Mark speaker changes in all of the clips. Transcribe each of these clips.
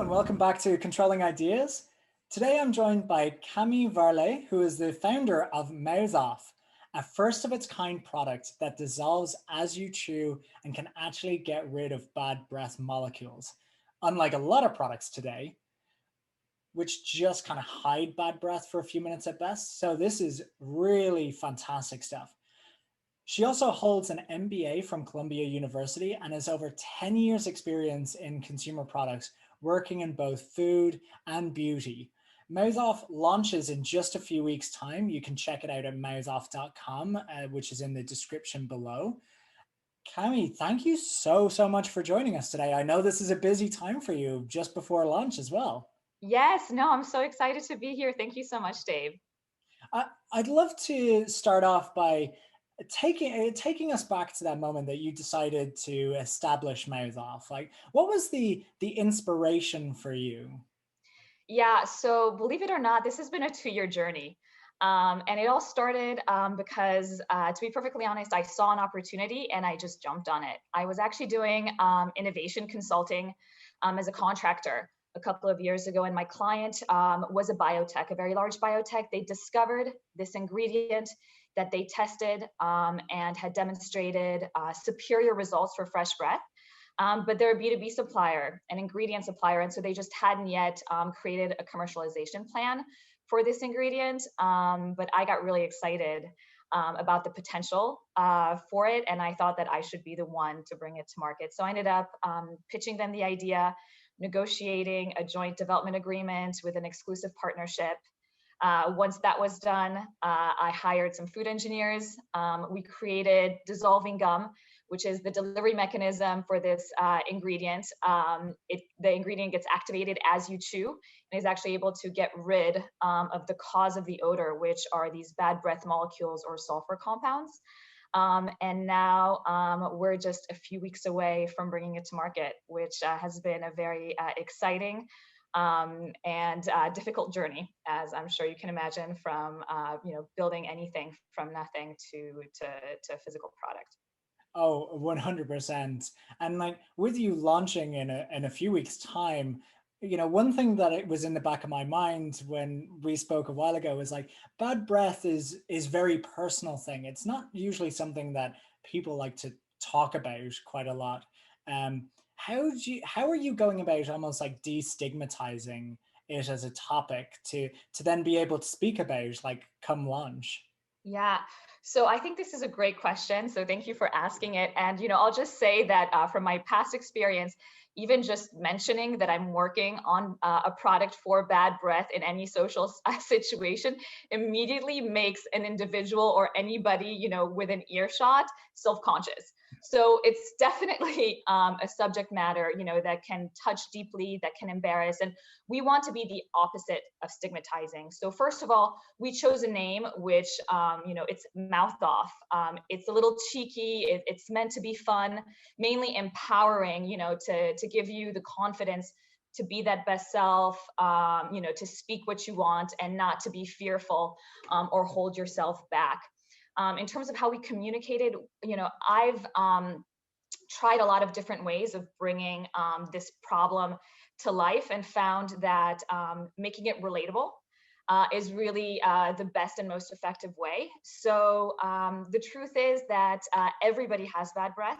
Speaker 1: and welcome back to Controlling Ideas. Today I'm joined by Camille Varlet, who is the founder of Mouth Off, a first of its kind product that dissolves as you chew and can actually get rid of bad breath molecules. Unlike a lot of products today, which just kind of hide bad breath for a few minutes at best. So this is really fantastic stuff. She also holds an MBA from Columbia University and has over 10 years experience in consumer products, working in both food and beauty. Mouth Off launches in just a few weeks' time. You can check it out at mouthoff.com, which is in the description below. Cami, thank you so much for joining us today. I know this is a busy time for you just before launch as well.
Speaker 2: Yes, no, I'm so excited to be here. Thank you so much, Dave.
Speaker 1: I'd love to start off by taking us back to that moment that you decided to establish Mouth Off. Like, what was the inspiration for you?
Speaker 2: Yeah, so believe it or not, this has been a 2-year journey. And it all started because, to be perfectly honest, I saw an opportunity and I just jumped on it. I was actually doing innovation consulting as a contractor a couple of years ago, and my client was a biotech, a very large biotech. They discovered this ingredient that they tested and had demonstrated superior results for fresh breath. But they're a B2B supplier, an ingredient supplier, and so they just hadn't yet created a commercialization plan for this ingredient. But I got really excited about the potential for it, and I thought that I should be the one to bring it to market. So I ended up pitching them the idea, negotiating a joint development agreement with an exclusive partnership. Once that was done, I hired some food engineers. We created dissolving gum, which is the delivery mechanism for this ingredient. The ingredient gets activated as you chew and is actually able to get rid of the cause of the odor, which are these bad breath molecules or sulfur compounds. And now we're just a few weeks away from bringing it to market, which has been a very exciting and difficult journey, as I'm sure you can imagine, from building anything from nothing to a physical product.
Speaker 1: Oh, 100%. And like with you launching in a few weeks' time, one thing that it was in the back of my mind when we spoke a while ago is like bad breath is very personal thing. It's not usually something that people like to talk about quite a lot. How are you going about almost like destigmatizing it as a topic to then be able to speak about like come launch?
Speaker 2: Yeah. So I think this is a great question. So thank you for asking it. And, I'll just say that from my past experience, even just mentioning that I'm working on a product for bad breath in any social situation immediately makes an individual or anybody, within earshot self-conscious. So it's definitely a subject matter, that can touch deeply, that can embarrass. And we want to be the opposite of stigmatizing. So first of all, we chose a name which, it's Mouth Off. It's a little cheeky. It's meant to be fun, mainly empowering, to give you the confidence to be that best self, to speak what you want and not to be fearful or hold yourself back. In terms of how we communicated, I've tried a lot of different ways of bringing this problem to life and found that making it relatable is really the best and most effective way. So the truth is that everybody has bad breath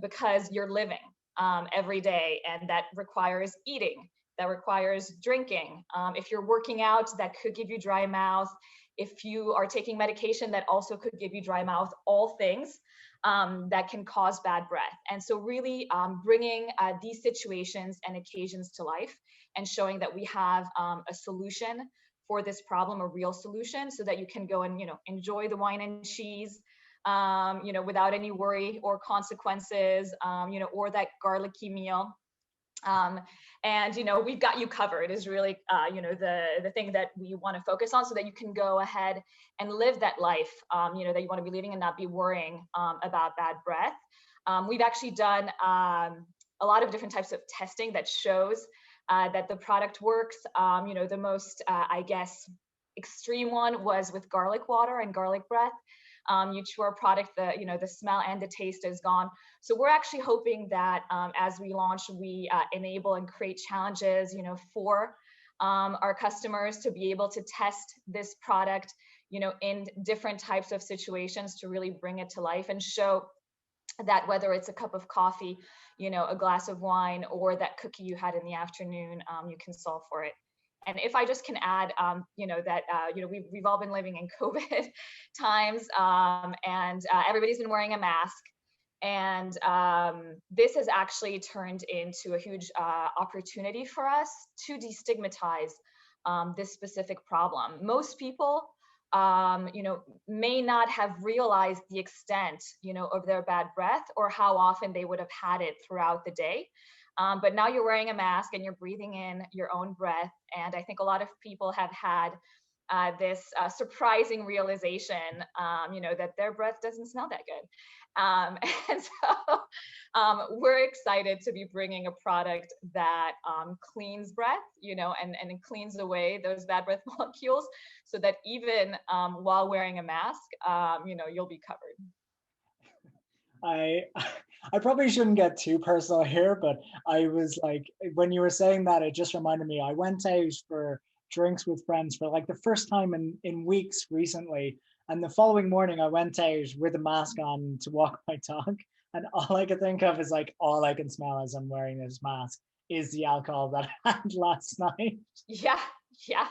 Speaker 2: because you're living every day, and that requires eating, that requires drinking. If you're working out, that could give you dry mouth. If you are taking medication, that also could give you dry mouth, all things that can cause bad breath. And so really bringing these situations and occasions to life and showing that we have a solution for this problem, a real solution, so that you can go and, enjoy the wine and cheese, without any worry or consequences, or that garlicky meal. And we've got you covered is really the thing that we want to focus on, so that you can go ahead and live that life that you want to be living and not be worrying about bad breath. We've actually done a lot of different types of testing that shows that the product works. The most I guess extreme one was with garlic water and garlic breath. You chew our product, the smell and the taste is gone. So we're actually hoping that as we launch, we enable and create challenges, for our customers to be able to test this product, in different types of situations to really bring it to life and show that whether it's a cup of coffee, a glass of wine, or that cookie you had in the afternoon, you can solve for it. And if I just can add, that we've all been living in COVID times, and everybody's been wearing a mask. And this has actually turned into a huge opportunity for us to destigmatize this specific problem. Most people, may not have realized the extent, of their bad breath or how often they would have had it throughout the day. But now you're wearing a mask and you're breathing in your own breath. And I think a lot of people have had this surprising realization, that their breath doesn't smell that good. And so we're excited to be bringing a product that cleans breath, and cleans away those bad breath molecules so that even while wearing a mask, you'll be covered.
Speaker 1: I I probably shouldn't get too personal here, but I was like, when you were saying that, it just reminded me. I went out for drinks with friends for like the first time in weeks recently, and the following morning I went out with a mask on to walk my dog, and all I could think of is like all I can smell as I'm wearing this mask is the alcohol that I had last night.
Speaker 2: Yeah, yeah.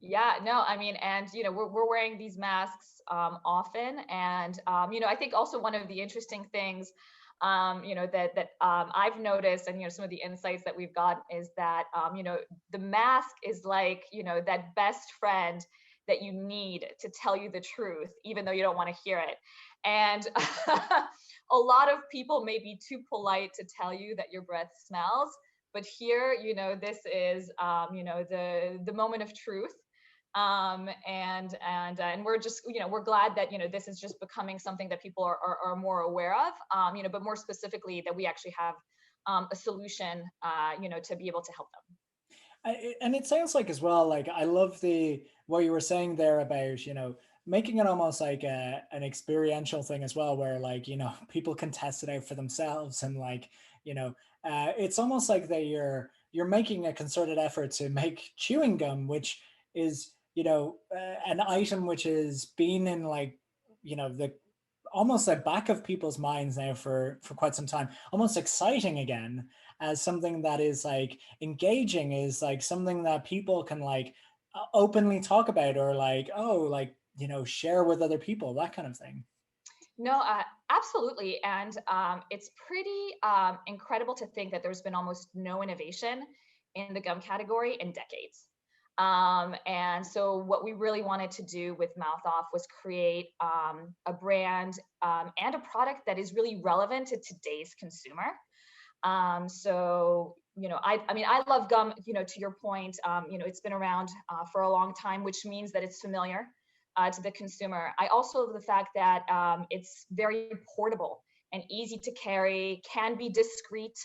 Speaker 2: Yeah, no, I mean, and we're wearing these masks often, and I think also one of the interesting things, that I've noticed, and some of the insights that we've got is that the mask is like that best friend that you need to tell you the truth, even though you don't want to hear it. And a lot of people may be too polite to tell you that your breath smells, but here, this is the moment of truth, and we're just we're glad that this is just becoming something that people are more aware of, but more specifically that we actually have a solution, to be able to help them.
Speaker 1: And it sounds like as well, like I love the what you were saying there about, making it almost like an experiential thing as well, where like, people can test it out for themselves and like, it's almost like that you're making a concerted effort to make chewing gum, which is, an item which has been in like, the almost the back of people's minds now for quite some time, almost exciting again as something that is like engaging, is like something that people can like openly talk about or like, oh, like, share with other people, that kind of thing.
Speaker 2: No, absolutely. And it's pretty incredible to think that there's been almost no innovation in the gum category in decades. And so what we really wanted to do with Mouth Off was create a brand and a product that is really relevant to today's consumer. I mean, I love gum, to your point, it's been around for a long time, which means that it's familiar to the consumer. I also love the fact that it's very portable and easy to carry, can be discreet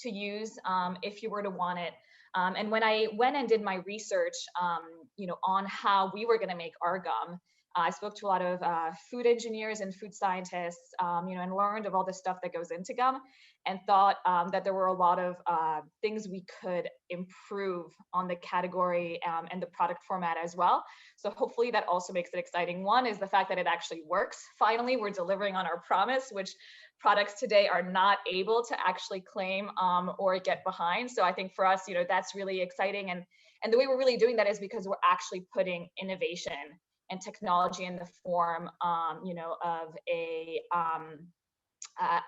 Speaker 2: to use if you were to want it. And when I went and did my research, on how we were going to make our gum, I spoke to a lot of food engineers and food scientists, and learned of all the stuff that goes into gum, and thought that there were a lot of things we could improve on the category and the product format as well. So hopefully that also makes it exciting. One is the fact that it actually works. Finally, we're delivering on our promise, which products today are not able to actually claim or get behind. So I think for us, that's really exciting. And the way we're really doing that is because we're actually putting innovation and technology in the form, of a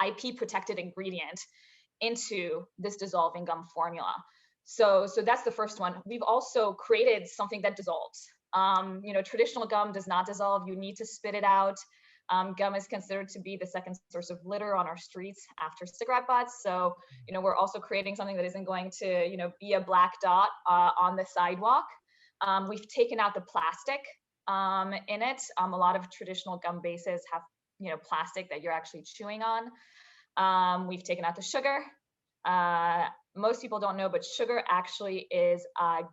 Speaker 2: IP protected ingredient into this dissolving gum formula. So that's the first one. We've also created something that dissolves. Traditional gum does not dissolve. You need to spit it out. Gum is considered to be the second source of litter on our streets after cigarette butts. So, we're also creating something that isn't going to, be a black dot on the sidewalk. We've taken out the plastic in it. A lot of traditional gum bases have, plastic that you're actually chewing on. We've taken out the sugar. Most people don't know, but sugar actually is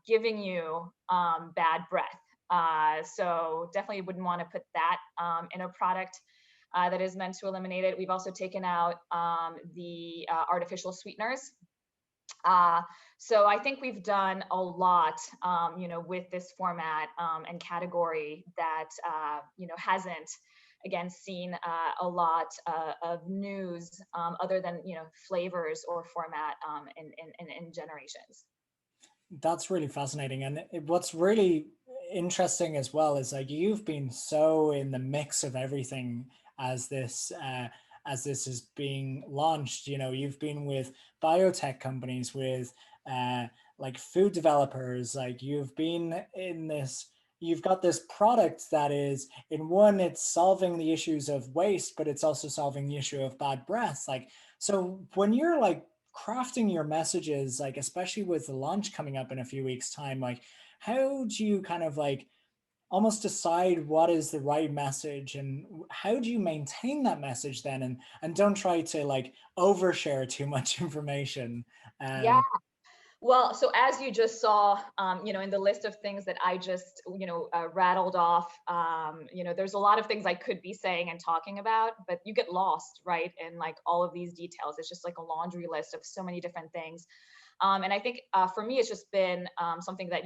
Speaker 2: giving you bad breath. So definitely wouldn't want to put that in a product that is meant to eliminate it. We've also taken out the artificial sweeteners. Uh, so I think we've done a lot, with this format and category that, hasn't, again, seen a lot of news other than, flavors or format in generations.
Speaker 1: That's really fascinating. And what's really interesting as well is like you've been so in the mix of everything as this is being launched. You know, you've been with biotech companies, with uh, like food developers, like you've been in this. You've got this product that is, in one, it's solving the issues of waste, but it's also solving the issue of bad breath. Like, so when you're like crafting your messages, like especially with the launch coming up in a few weeks time, like how do you kind of like almost decide what is the right message, and how do you maintain that message then, and don't try to like overshare too much information?
Speaker 2: Yeah.
Speaker 1: um
Speaker 2: Well, so as you just saw, in the list of things that I just, rattled off, there's a lot of things I could be saying and talking about, but you get lost, right? In like all of these details. It's just like a laundry list of so many different things. And I think for me, it's just been something that,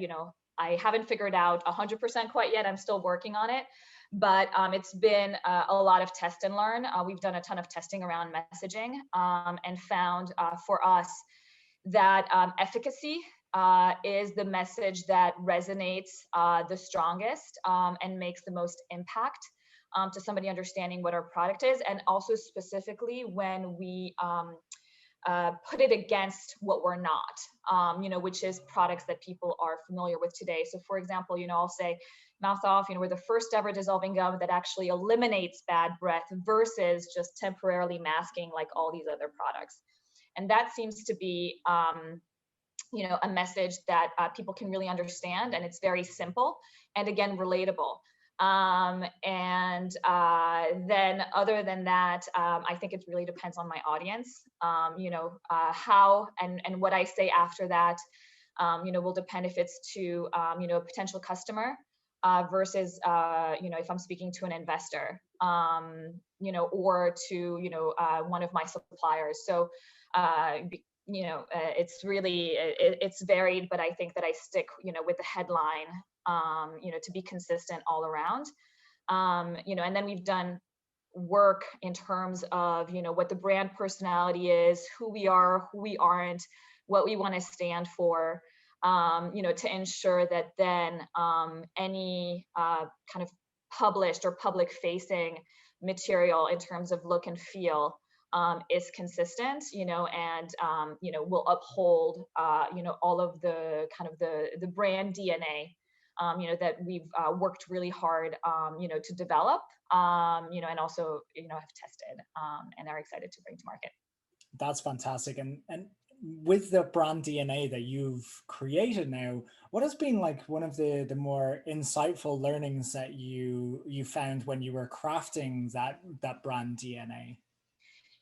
Speaker 2: I haven't figured out 100% quite yet. I'm still working on it. But it's been a lot of test and learn. We've done a ton of testing around messaging and found for us that efficacy is the message that resonates the strongest and makes the most impact to somebody understanding what our product is. And also specifically when we put it against what we're not, which is products that people are familiar with today. So for example, I'll say mouth off, we're the first ever dissolving gum that actually eliminates bad breath versus just temporarily masking like all these other products. And that seems to be, a message that people can really understand, and it's very simple and again relatable. And then other than that, I think it really depends on my audience. How and what I say after that, will depend if it's to a potential customer versus if I'm speaking to an investor, or to one of my suppliers. So it's really it's varied, but I think that I stick with the headline, to be consistent all around. And then we've done work in terms of what the brand personality is, who we are, who we aren't, what we want to stand for, to ensure that then any kind of published or public facing material in terms of look and feel is consistent, and will uphold, all of the kind of the brand DNA, that we've worked really hard, to develop, and also, have tested and are excited to bring to market.
Speaker 1: that's fantastic. And with the brand DNA that you've created now, what has been like one of the more insightful learnings that you found when you were crafting that brand DNA?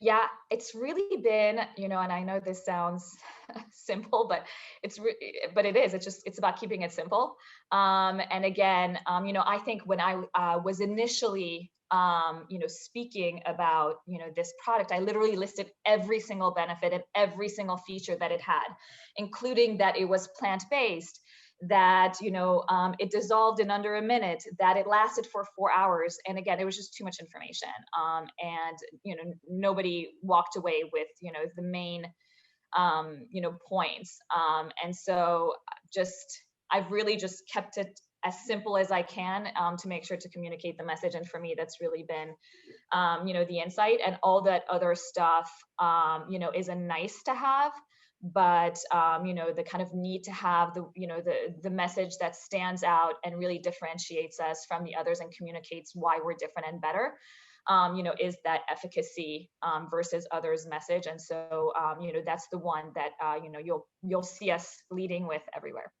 Speaker 2: Yeah, it's really been, and I know this sounds simple, but but it is. It's about keeping it simple. And again, I think when I was initially, speaking about, this product, I literally listed every single benefit and every single feature that it had, including that it was plant-based, that it dissolved in under a minute, that it lasted for 4 hours. And again, it was just too much information, and nobody walked away with the main points. And so just I've really just kept it as simple as I can, to make sure to communicate the message. And for me, that's really been the insight. And all that other stuff is a nice to have, but the kind of need to have the message that stands out and really differentiates us from the others and communicates why we're different and better, is that efficacy versus others message. And so that's the one that you'll see us leading with everywhere.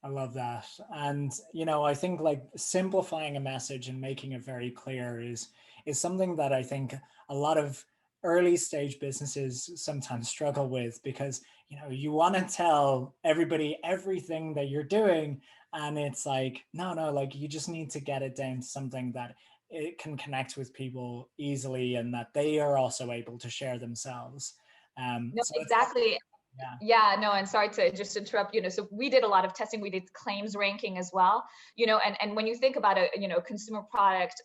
Speaker 1: I love that. And I think like simplifying a message and making it very clear is something that I think a lot of early stage businesses sometimes struggle with, because you want to tell everybody everything that you're doing, and it's like, no, like you just need to get it down to something that it can connect with people easily and that they are also able to share themselves.
Speaker 2: No,
Speaker 1: So it's
Speaker 2: exactly.
Speaker 1: yeah.
Speaker 2: Yeah, no, and sorry to just interrupt, so we did a lot of testing. We did claims ranking as well, and when you think about a, consumer product,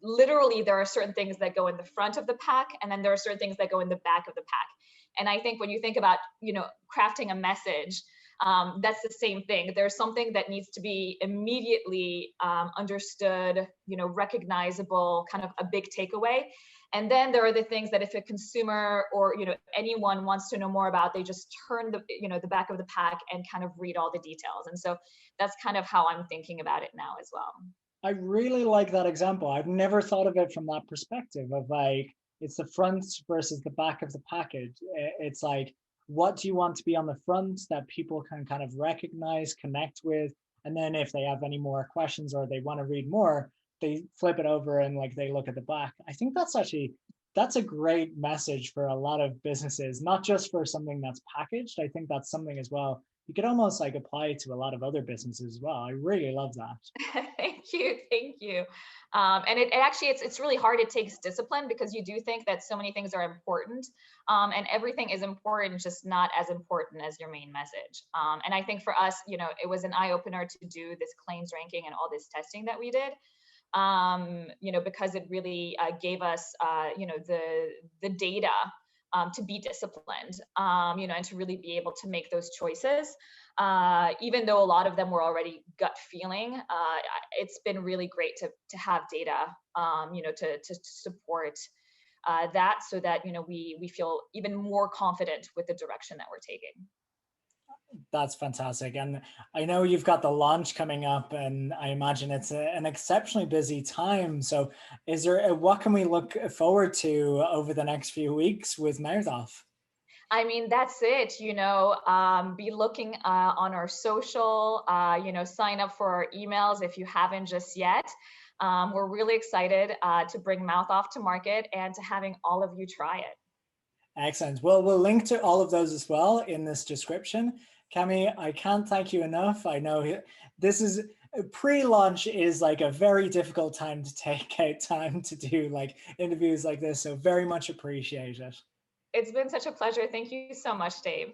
Speaker 2: literally there are certain things that go in the front of the pack, and then there are certain things that go in the back of the pack. And I think when you think about, crafting a message, that's the same thing. There's something that needs to be immediately understood, recognizable, kind of a big takeaway. And then there are the things that if a consumer or anyone wants to know more about, they just turn the back of the pack and kind of read all the details. And so that's kind of how I'm thinking about it now as well.
Speaker 1: I really like that example. I've never thought of it from that perspective of like, it's the front versus the back of the package. It's like, what do you want to be on the front that people can kind of recognize, connect with? And then if they have any more questions or they want to read more, they flip it over and like they look at the back. I think that's a great message for a lot of businesses, not just for something that's packaged. I think that's something as well you could almost like apply to a lot of other businesses as well. I really love that.
Speaker 2: Thank you. And it actually, it's really hard. It takes discipline because you do think that so many things are important, and everything is important, just not as important as your main message. And I think for us, it was an eye opener to do this claims ranking and all this testing that we did, because it really gave us, the data to be disciplined, and to really be able to make those choices. Even though a lot of them were already gut feeling, it's been really great to have data, to support that, so that we feel even more confident with the direction that we're taking.
Speaker 1: That's fantastic. And I know you've got the launch coming up, and I imagine it's an exceptionally busy time. So what can we look forward to over the next few weeks with Mouth Off?
Speaker 2: I mean, that's it, be looking on our social, sign up for our emails if you haven't just yet. We're really excited to bring Mouth Off to market and to having all of you try it.
Speaker 1: Excellent. Well, we'll link to all of those as well in this description. Cami, I can't thank you enough. I know this is pre-launch is like a very difficult time to take out time to do like interviews like this. So very much appreciate it.
Speaker 2: It's been such a pleasure. Thank you so much, Dave.